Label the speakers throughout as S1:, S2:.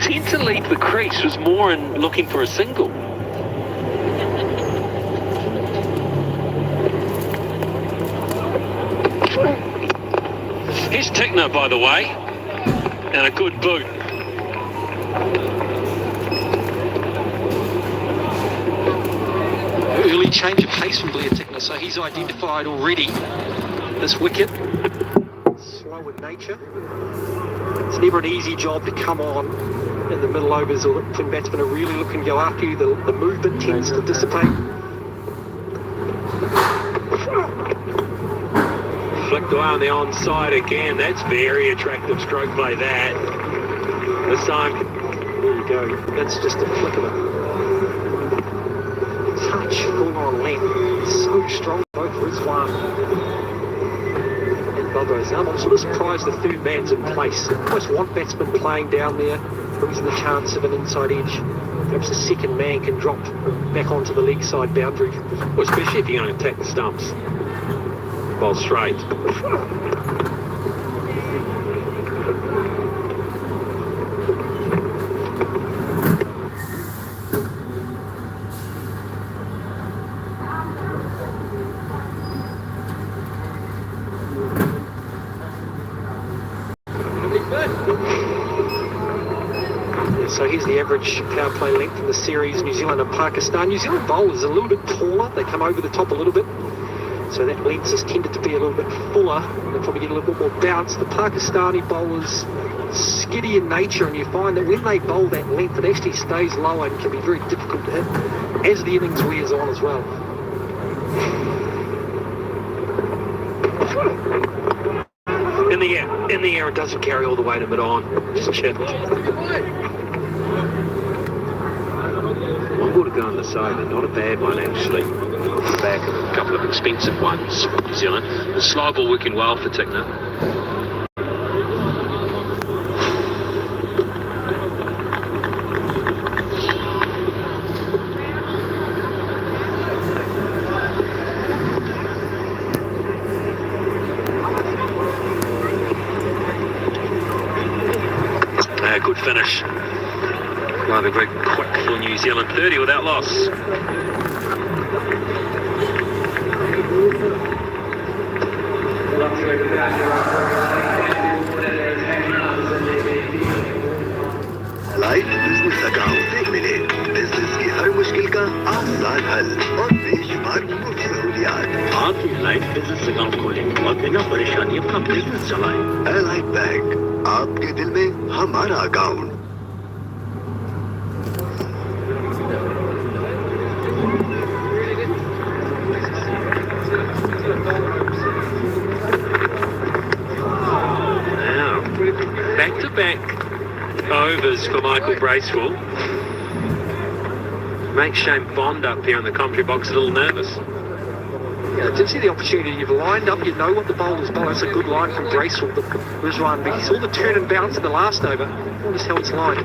S1: intent to leave the crease was more in looking for a single. Here's Tickner, by the way, and a good boot.
S2: Early change of pace from Blair Tickner, so he's identified already this wicket. Slow in nature. It's never an easy job to come on in the middle overs or when batsmen are really looking to go after you. The movement tends to dissipate.
S1: Flicked away on the onside again. That's very attractive stroke play, that. This time,
S2: there you go. That's just a flick of a touch going on length. So strong, both Rizwan and Badr Azam. I'm sort of surprised the third man's in place. I almost want batsmen playing down there, brings in the chance of an inside edge. Perhaps the second man can drop back onto the leg side boundary.
S1: Well, especially if you're going to attack the stumps. Ball straight.
S2: So here's the average power play length in the series, New Zealand and Pakistan. New Zealand bowlers are a little bit taller. They come over the top a little bit. So that length has tended to be a little bit fuller. They probably get a little bit more bounce. The Pakistani bowlers, skiddy in nature, and you find that when they bowl that length, it actually stays low and can be very difficult to hit as the innings wears on as well.
S1: In the air, it doesn't carry all the way to mid-on. Just chip. One ball to go on the side, but not a bad one actually. Off the back of a couple of expensive ones for New Zealand. The slow ball working well for Tickner. Good finish. Rather very quick for New Zealand. 30 without loss.
S3: Life business account से मिले business की हर मुश्किल का आसान हल और बेशुमार मुफ्त सहूलियात।
S1: आप लाइफ बिजनेस अकाउंट खोलें और बिना परेशानी अपना बिजनेस चलाएं।
S3: एलाइट बैंक, आपके दिल में हमारा account.
S1: Back-to-back overs for Michael Bracewell. Makes Shane Bond up here in the commentary box a little nervous.
S2: Yeah, I did see the opportunity. You've lined up, you know what the bowler's bowling. That's a good line from Bracewell, but Rizwan, but he saw the turn and bounce in the last over. Notice how it's lined.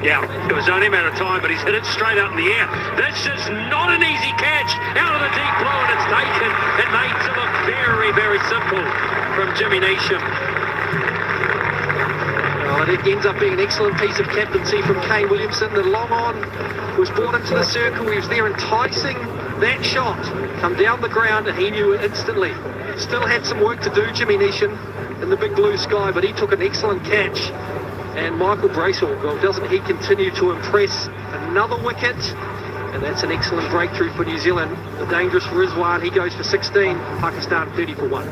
S1: Yeah, it was only a matter of time, but he's hit it straight up in the air. This is not an easy catch out of the deep blue, and it's taken and made to look very, very simple from Jimmy Neesham.
S2: Well, it ends up being an excellent piece of captaincy from Kane Williamson. The long on was brought into the circle. He was there enticing that shot. Come down the ground, and he knew it instantly. Still had some work to do, Jimmy Neesham, in the big blue sky, but he took an excellent catch. And Michael Bracewell, well, doesn't he continue to impress? Another wicket, and that's an excellent breakthrough for New Zealand. The dangerous Rizwan, he goes for 16, Pakistan 30 for 1.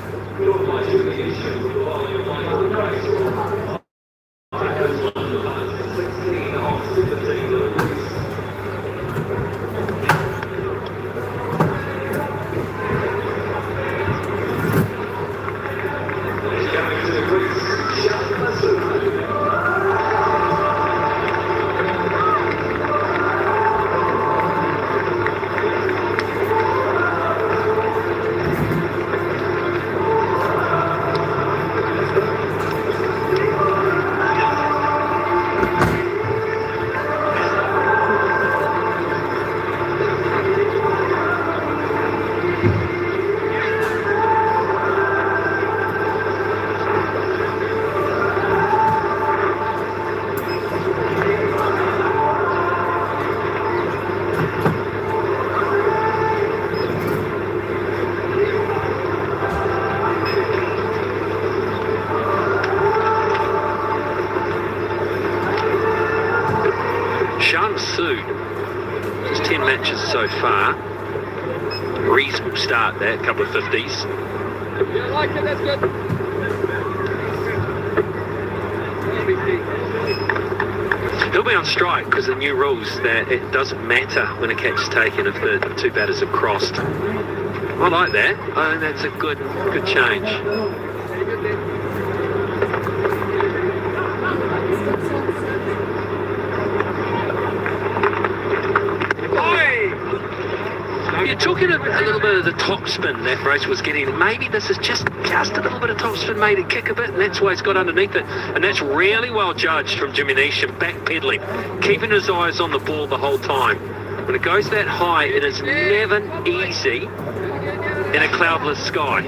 S1: Shan Masood, just 10 matches so far. Reasonable start there, a couple of 50s.
S2: Yeah, I like it, that's good.
S1: He'll be on strike because the new rules that it doesn't matter when a catch is taken if the two batters have crossed. I like that. I think that's a good change. You're talking a little bit of the topspin that Brace was getting. Maybe this is just a little bit of topspin made it kick a bit, and that's why he's got underneath it. And that's really well judged from Jimmy Neesham, backpedaling, keeping his eyes on the ball the whole time. When it goes that high, it is never easy in a cloudless sky.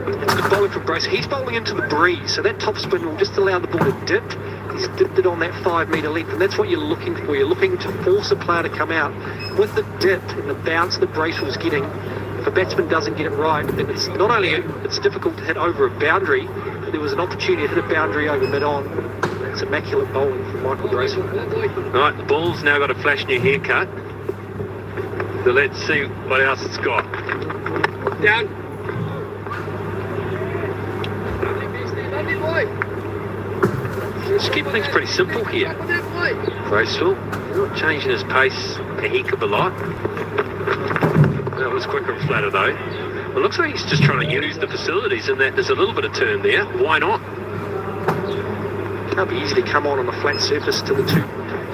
S2: It's good bowling from Brace. He's bowling into the breeze, so that topspin will just allow the ball to dip. He's dipped it on that 5 metre length, and that's what you're looking for. You're looking to force a player to come out with the dip and the bounce that Brace was getting. If a batsman doesn't get it right, then it's not only it's difficult to hit over a boundary, but there was an opportunity to hit a boundary over mid-on. It's immaculate bowling from Michael Bracewell.
S1: Right, the ball's now got a flash new haircut. So let's see what else it's got.
S2: Down.
S1: Just keep things pretty simple here. Bracewell, not changing his pace a heck of a lot. That was quicker and flatter though. It looks like he's just trying to use the facilities in that there's a little bit of turn there. Why not?
S2: Can't be easy to come on a flat surface to the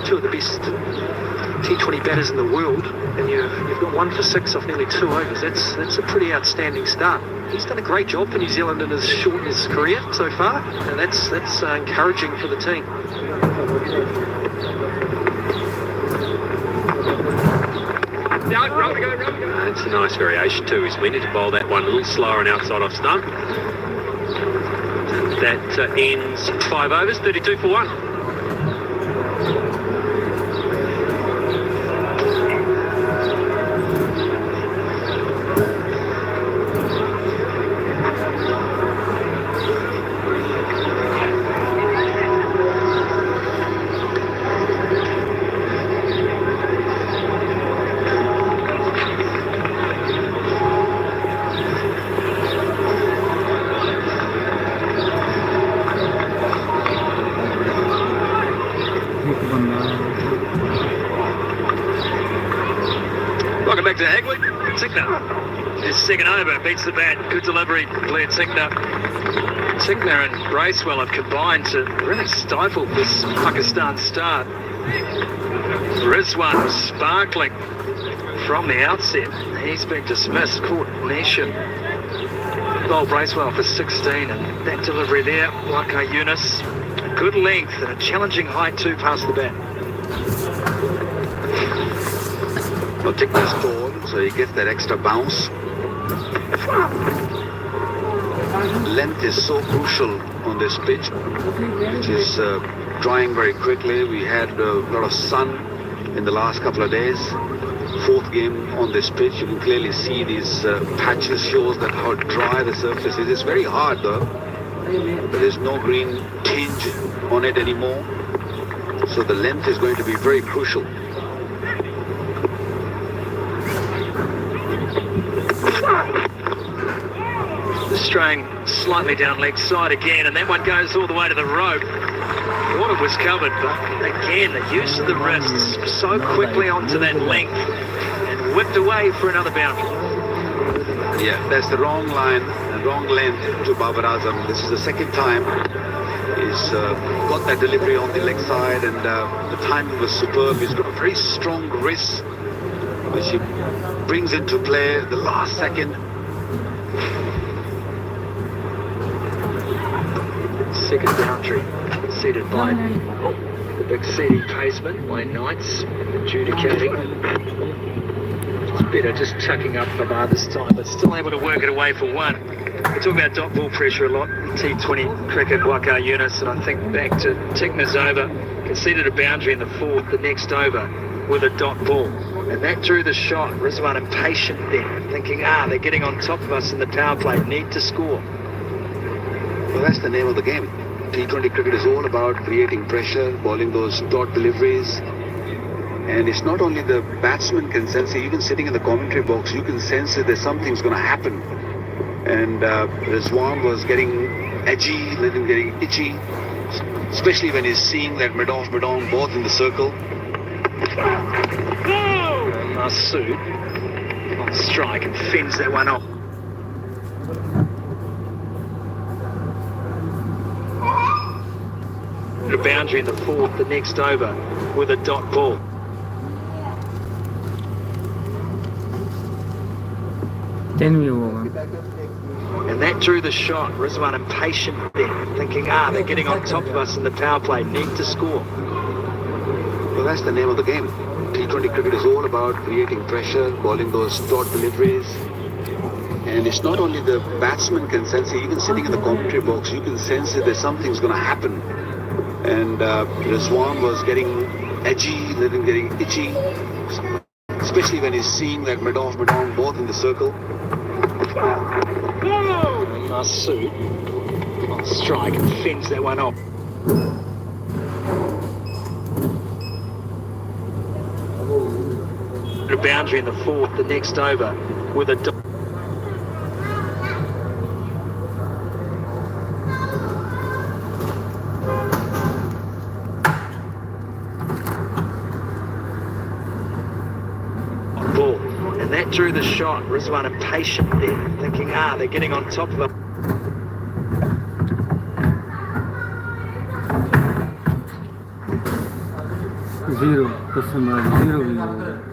S2: two of the best T20 batters in the world, and you've got 1 for 6 off nearly 2 overs. That's a pretty outstanding start. He's done a great job for New Zealand in his career so far, and that's encouraging for the team.
S1: It's a nice variation too. He's meant to bowl that one a little slower and outside off stump. That ends 5 overs, 32 for 1. Welcome back to Hagwood. Tickner. His second over, beats the bat. Good delivery, Blair Tickner. Tickner and Bracewell have combined to really stifle this Pakistan start. Rizwan sparkling from the outset. He's been dismissed. Caught Neesham. Bowled Bracewell for 16, and that delivery there, Waqar Younis. Good length and a challenging height too past the bat.
S3: Well, Tickner's ball, so he gets that extra bounce. Length is so crucial on this pitch, which is drying very quickly. We had a lot of sun in the last couple of days. 4th game on this pitch, you can clearly see these patches shows that how dry the surface is. It's very hard though. There is no green tinge on it anymore, so the length is going to be very crucial.
S1: Straying slightly down leg side again, and that one goes all the way to the rope. Thought it was covered, but again, the use of the wrists so quickly onto that length and whipped away for another boundary.
S3: Yeah, that's the wrong line and wrong length to Babar Azam. This is the second time he's got that delivery on the leg side, and the timing was superb. He's got a very strong wrist, which he brings into play the last second.
S2: Second boundary conceded by the big seeding paceman by Knights, adjudicating. It's better just chucking up Babar this time, but still able to work it away for 1. We talk about dot ball pressure a lot, T20 cricket, Waqar Younis, and I think back to Tickner's over, conceded a boundary in the 4th, the next over, with a dot ball. And that drew the shot. Rizwan impatient then, thinking, they're getting on top of us in the power play, need to score.
S3: Well, that's the name of the game. T20 cricket is all about creating pressure, bowling those dot deliveries, And it's not only the batsman can sense it, even sitting in the commentary box, you can sense it, there's something's going to happen. And Rizwan was getting edgy, little getting itchy, especially when he's seeing that mid-off, mid-on both in the circle.
S2: Masood on strike and fends that one off. A boundary in the fourth, the next over with a dot ball.
S4: Then we over.
S2: And that drew the shot. Rizwan impatient then, thinking, they're getting on top of us in the power play, need to score.
S3: Well, that's the name of the game. T20 cricket is all about creating pressure, bowling those taut deliveries. And it's not only the batsman can sense it, even sitting in the commentary box, you can sense it, there's something's going to happen. And Rizwan was getting edgy, little getting itchy, especially when he's seeing that mid-off, mid-on both in the circle.
S2: Masood on strike and fends that one off. A boundary in the fourth, the next over with a dot. Ball. And that drew the shot. Rizwan impatient there, thinking, they're getting on top of us.
S4: Zero. Customer 0 we over.